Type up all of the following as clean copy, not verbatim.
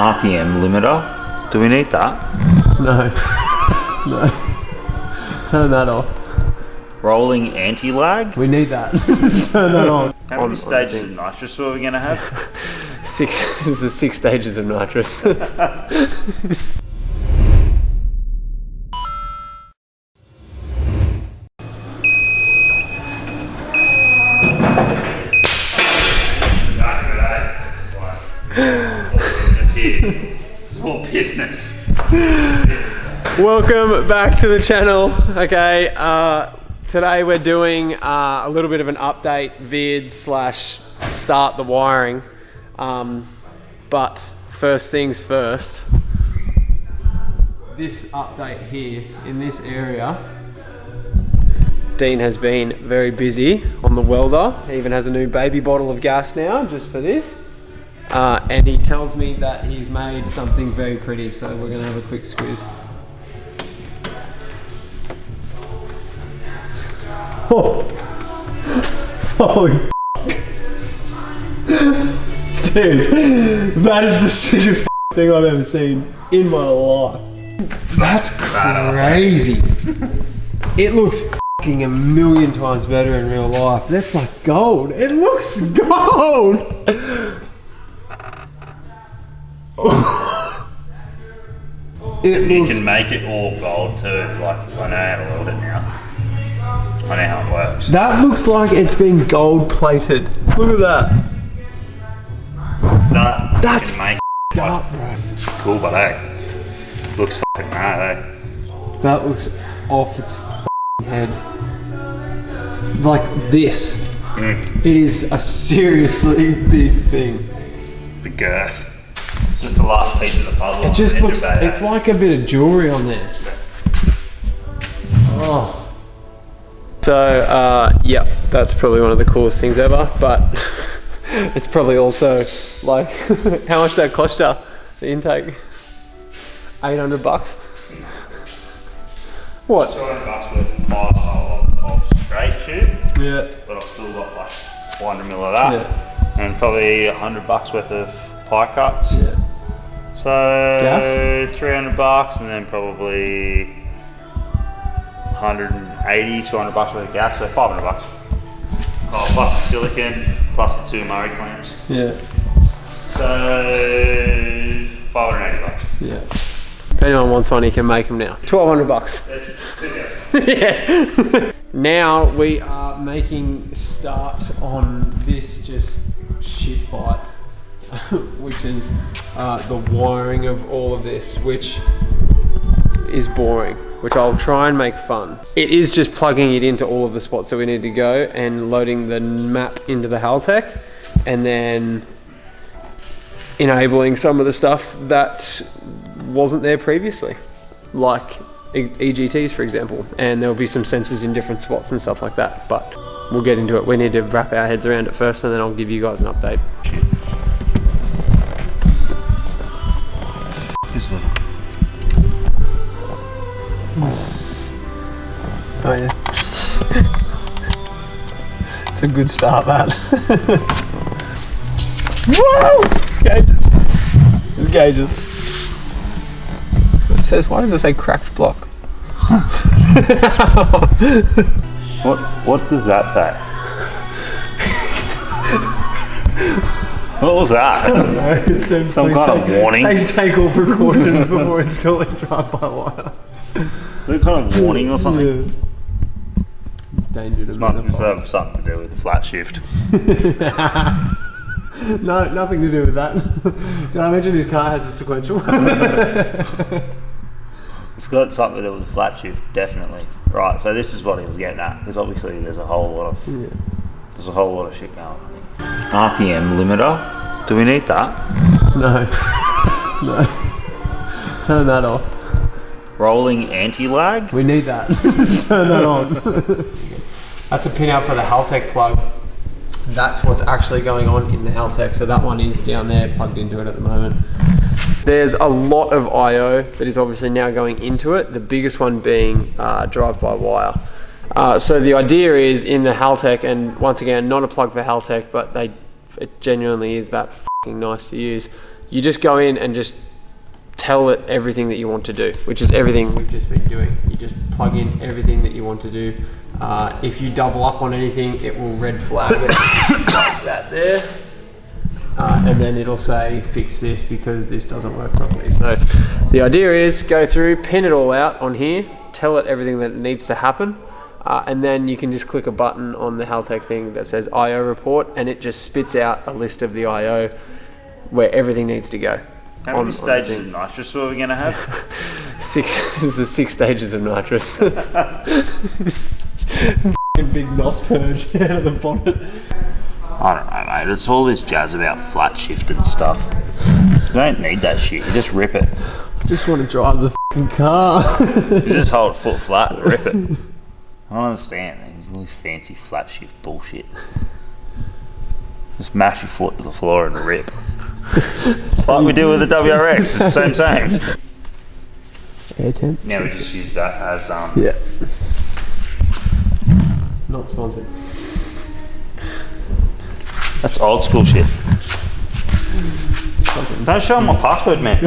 RPM limiter. Do we need that? No. No. Turn that off. Rolling anti-lag. We need that. Turn that on. How many stages of nitrous are we going to have? 6. This is the 6 stages of nitrous. Small business. Welcome back to the channel. Okay, today we're doing a little bit of an update vid slash start the wiring. But first things first, this update here in this area, Dean has been very busy on the welder. He even has a new baby bottle of gas now just for this. And he tells me that he's made something very pretty, so we're gonna have a quick squeeze. Oh. Holy f***. Dude, that is the sickest thing I've ever seen in my life. That's crazy. It looks fucking a million times better in real life. That's like gold. It looks gold. You can make it all gold too. Like, I know how to weld it now. I know how it works. That looks like it's been gold plated. Look at that. That's f***ed up, bro. Cool, but hey, looks fucking mad, eh? That looks off its f***ing head. Like this. It is a seriously big thing. The girth. It's just the last piece of the puzzle. It just looks, it's like a bit of jewelry on there. Oh. So, yeah, that's probably one of the coolest things ever, but it's probably also like, how much that cost you, the intake? 800 bucks? What? 200 bucks worth of straight tube. Yeah. But I've still got like 400 mil of that. Yeah. And probably 100 bucks worth of pie cuts. Yeah. So, gas? 300 bucks and then probably 180, 200 bucks worth of gas, so 500 bucks. Oh, plus the silicon, plus the 2 Murray clamps. Yeah. So 580 bucks. Yeah. If anyone wants one, he can make them now. 1,200 bucks. Yeah. Now we are making start on this just shit fight, which is the wiring of all of this, which is boring, which I'll try and make fun. It is just plugging it into all of the spots that we need to go and loading the map into the Haltech and then enabling some of the stuff that wasn't there previously, like EGTs for example, and there'll be some sensors in different spots and stuff like that, but we'll get into it. We need to wrap our heads around it first and then I'll give you guys an update. Oh yeah. It's a good start, that. Whoa! Gauges. There's gauges. It says, why does it say cracked block? What does that say? What was that? I don't know. It said, some kind of warning. Take all precautions before installing drive-by-wire. Some kind of warning or something? Yeah. Danger to Must have something to do with the flat shift. No, nothing to do with that. Did I mention this car has a sequential? It's got something to do with the flat shift, definitely. Right, so this is what he was getting at, because obviously there's a whole lot of shit going on. RPM limiter. Do we need that? No. No. Turn that off. Rolling anti-lag. We need that. Turn that on. That's a pin out for the Haltech plug. That's what's actually going on in the Haltech. So that one is down there plugged into it at the moment. There's a lot of I/O that is obviously now going into it. The biggest one being drive-by-wire. So the idea is in the Haltech, and once again, not a plug for Haltech, but it genuinely is that fucking nice to use. you just go in and just tell it everything that you want to do, which is everything we've just been doing. You just plug in everything that you want to do. If you double up on anything, it will red flag it like that there. And then it'll say fix this because this doesn't work properly. So the idea is go through, pin it all out on here, tell it everything that needs to happen, and then you can just click a button on the Haltech thing that says IO report, and it just spits out a list of the IO where everything needs to go. How many stages of nitrous were we going to have? 6 is the 6 stages of nitrous. Big NOS purge out of the bonnet. I don't know, mate. It's all this jazz about flat shift and stuff. You don't need that shit. You just rip it. I just want to drive the fucking car. You just hold foot flat and rip it. I don't understand. All this fancy flat shift bullshit. Just mash your foot to the floor and rip. Like we do with the WRX. It's the same. Air temp. Now we just use that as yeah. Not sponsored. That's old school shit. Don't show them my password, man.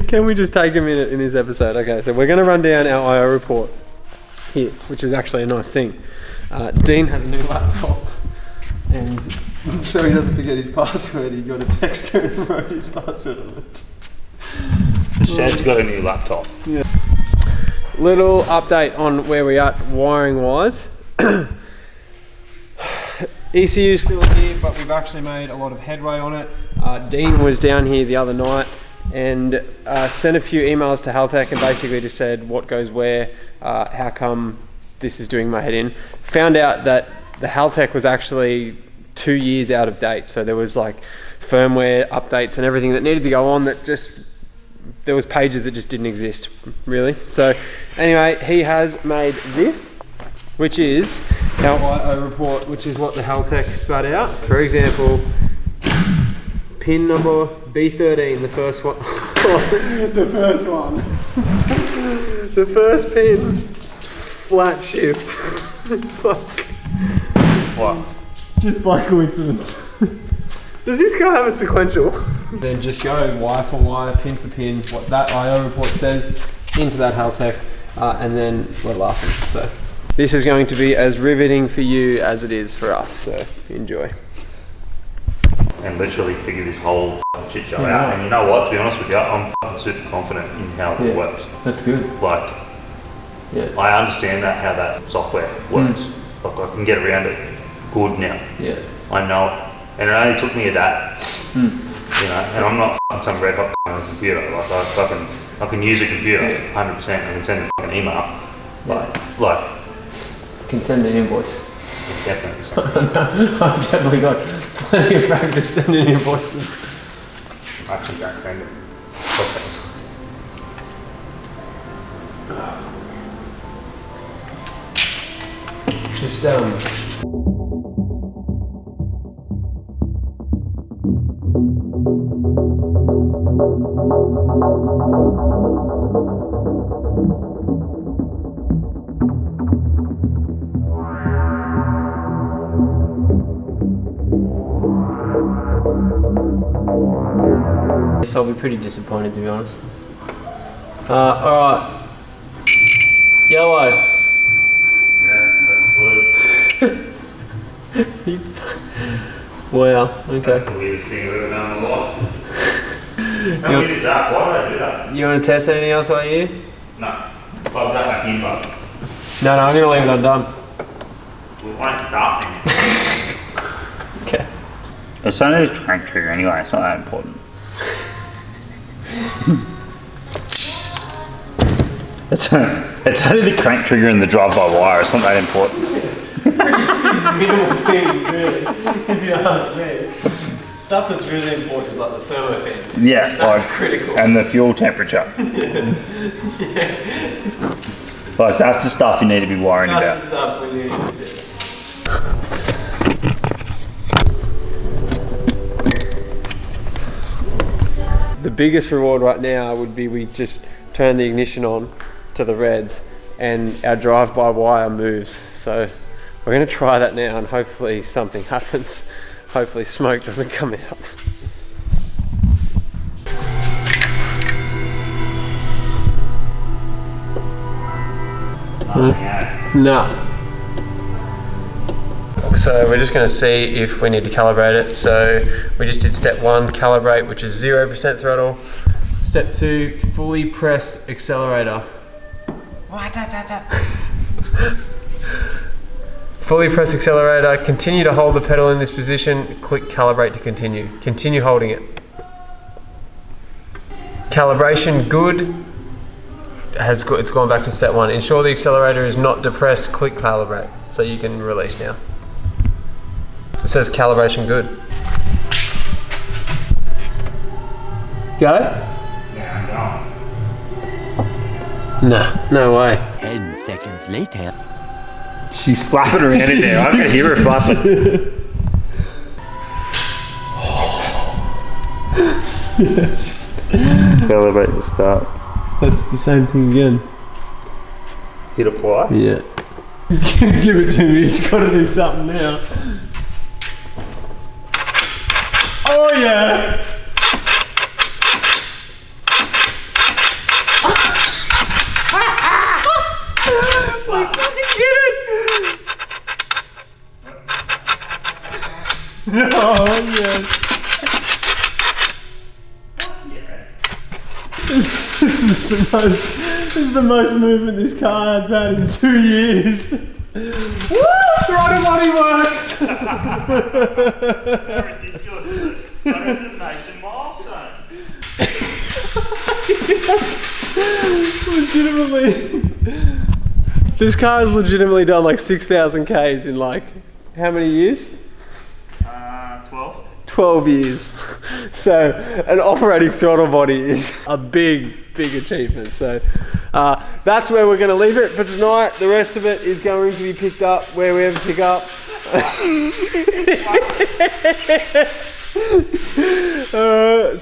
Can we just take a minute in this episode? Okay, so we're going to run down our IO report here, which is actually a nice thing. Dean has a new laptop, and so he doesn't forget his password, he got a texter and wrote his password on it. Shad's got a new laptop. Yeah. Little update on where we are wiring wise. ECU is still here, but we've actually made a lot of headway on it. Dean was down here the other night and sent a few emails to Haltech and basically just said what goes where, how come this is doing my head in. Found out that the Haltech was actually 2 years out of date, so there was like firmware updates and everything that needed to go on that just, there was pages that just didn't exist, really. So anyway, he has made this, which is our IO report, which is what the Haltech spat out. For example, pin number B13, the first one. The first one. The first pin, flat shift. Fuck. What? Just by coincidence. Does this guy have a sequential? Then just go wire for wire, pin for pin, what that IO report says, into that Haltech, and then we're laughing. So this is going to be as riveting for you as it is for us, so enjoy. And literally figure this whole shit show out. And you know what, to be honest with you, I'm super confident in how it works. That's good. Like, I understand that, how that software works. Like, I can get around it good now. Yeah. I know it. And it only took me a day. You know, and I'm not some red hot on a computer. Like, I can use a computer 100%. I can send a fucking email. Like, can send an invoice. Definitely. I've definitely got plenty of practice sending invoices. I actually don't send them. Just I'll be pretty disappointed, to be honest. Alright. Yellow. Yeah, that's blue. Wow, okay. That's the weirdest thing I've ever done in my life. How weird is that? Why did I do that? You want to test anything else while you're here? No. Plug that back in, bud. No, I'm going to leave it undone. We won't start then. Okay. It's only the crank trigger anyway, it's not that important. It's only the crank trigger and the drive-by-wire, it's not that important. Minimal things, really, if you ask me. Stuff that's really important is like the thermo fans. Yeah, that's critical. And the fuel temperature. Like, that's the stuff you need to be worrying about. That's the stuff we need to do. The biggest reward right now would be we just turn the ignition on to the reds and our drive-by-wire moves. So we're going to try that now and hopefully something happens. Hopefully smoke doesn't come out. No. So we're just going to see if we need to calibrate it. So we just did step 1, calibrate, which is 0% throttle. Step 2, fully press accelerator. Fully press accelerator, continue to hold the pedal in this position, click calibrate to continue. Continue holding it. Calibration good. It's gone back to step 1. Ensure the accelerator is not depressed, click calibrate. So you can release now. It says calibration good. Go? Yeah, I'm Nah, no way. 10 seconds later. She's flapping around in there. I can hear her flapping. Yes. Calibrate to start. That's the same thing again. Hit apply? Yeah. Give it to me, it's got to do something now. Oh yeah! We fucking did it! Oh yes! This is the most movement this car has had in 2 years. Woo! Throttle body works! Ridiculous. But it's a major milestone. Legitimately. This car has legitimately done like 6,000 Ks in like, how many years? 12. 12 years. So an operating throttle body is a big achievement. So that's where we're going to leave it for tonight. The rest of it is going to be picked up where we ever pick up. So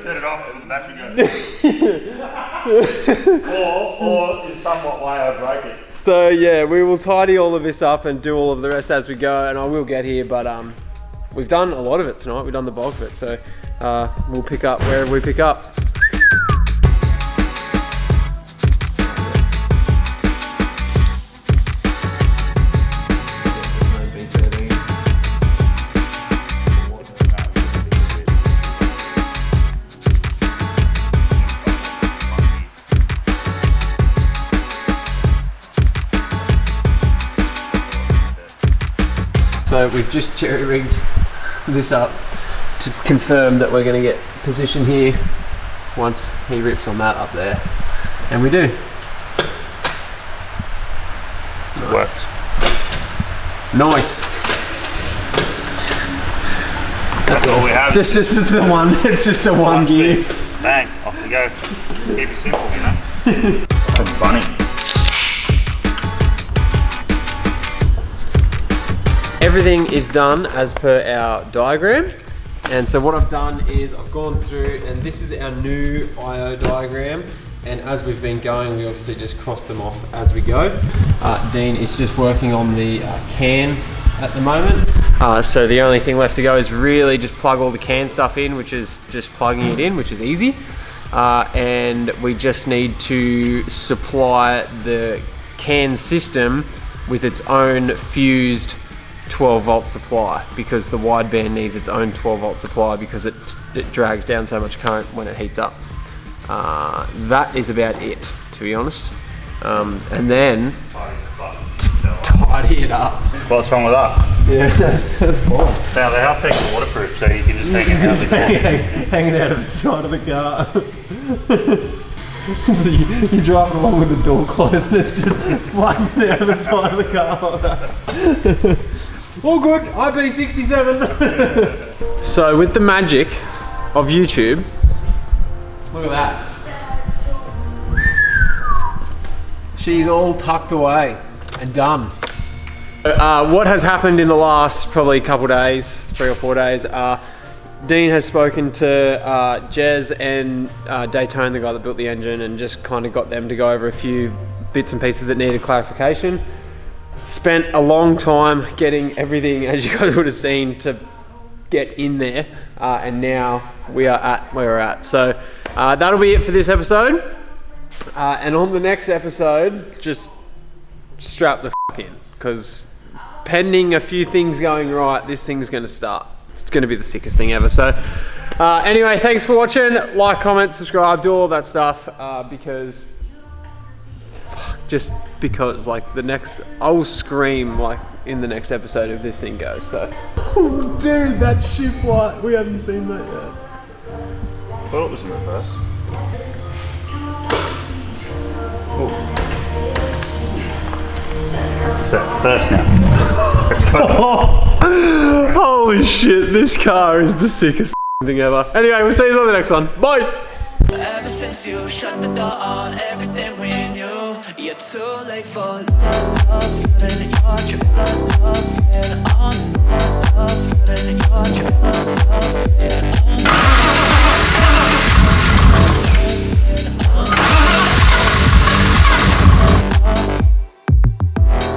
Turn it off and the battery goes. or in somewhat way I break it. So yeah, we will tidy all of this up and do all of the rest as we go, and I will get here, but we've done a lot of it tonight. We've done the bulk of it, so we'll pick up wherever we pick up. So we've just cherry rigged this up to confirm that we're going to get position here once he rips on that up there, and we do. It works. Nice. That's all we have. Just a one. It's just a one gear. Bang, off we go. Keep it simple, you know. That's funny. Everything is done as per our diagram, and so what I've done is I've gone through, and this is our new IO diagram, and as we've been going we obviously just cross them off as we go. Dean is just working on the can at the moment, so the only thing left to go is really just plug all the can stuff in, which is just plugging it in, which is easy, and we just need to supply the can system with its own fused 12 volt supply, because the wideband needs its own 12 volt supply because it drags down so much current when it heats up. That is about it, to be honest. And then tidy it up. What's wrong with that? Yeah, that's fine. Now the Haltech's waterproof, so you can just hang it Just out. hanging out of the side of the car. So you drive along with the door closed and it's just flapping out of the side of the car like that. All good, IP67. So with the magic of YouTube, look at that. She's all tucked away and done. What has happened in the last probably couple days, 3 or 4 days, Dean has spoken to Jez and Daytone, the guy that built the engine, and just kind of got them to go over a few bits and pieces that needed clarification. Spent a long time getting everything, as you guys would have seen, to get in there, and now we are at where we're at. So that'll be it for this episode. And on the next episode, just strap the f*** in, because pending a few things going right, this thing's going to start. It's going to be the sickest thing ever. So anyway, thanks for watching. Like, comment, subscribe, do all that stuff, because like the next, I'll scream like in the next episode if this thing goes. So dude, that shift light, we haven't seen that yet. I thought it was in reverse. Set first now. Let's go. Holy shit, this car is the sickest thing ever. Anyway, we'll see you on the next one. Bye. Ever since you shut the door on everything we knew, you're too late for love, feeling your trip, love, feeling on love, feeling your trip.